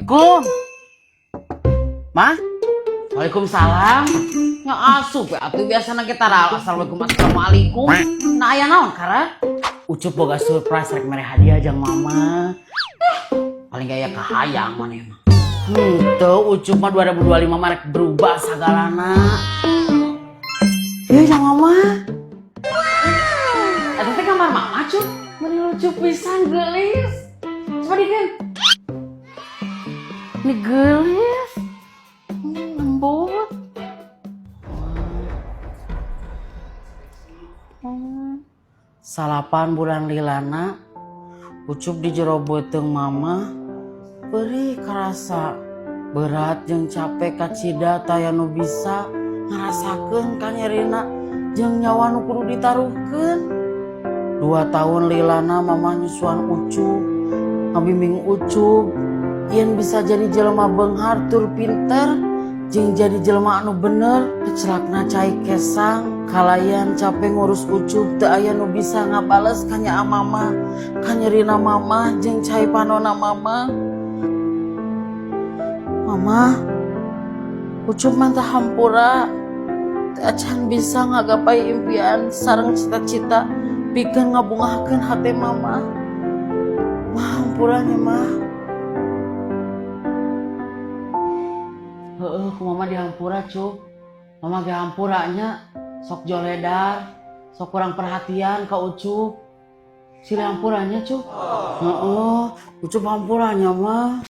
Assalamualaikum. Mah? Waalaikumsalam. Nya asup ya atuh biasana kita assalamualaikum. Nah aya naon kara? Ucup boga surprise rek mere hadiah jeung mama. Paling gaya kahayang maneh mah. Tuh Ucup mah 2025 mah rek berubah sagalana. Ieu jeung mama. Eta teh kamar mama Cup. Meni lucu pisan geulis. Coba dikeun. Ini gelis lembut. Salapan bulan lilana Ucup di jero beuteung mama beri karasa berat jeung capek kacida taya nu bisa ngarasakeun kanyerina jeung nyawa nu kudu ditaruhkeun. 2 tahun lilana mama nyusuan Ucup ngabimbing Ucup yen bisa jadi jelema beunghar tur pinter jeung jadi jelema anu bener. Kecelakna cai kesang kalayan capek ngurus Ucup teu aya nu bisa ngabales kanya mama kanyerina mama jeung cai panona mama. Mama Ucup mah teu hampura teu acan bisa ngagapai impian sareng cita-cita pikeun ngabungahakeun hate mama. Mah hampuranya mah. Heeh, ku mama dihampura Cup. Mama ge hampuranya sok joledar, sok kurang perhatian ka Ucup. Sila hampuranya Cup. Heeh, Ucup hampuranya mah.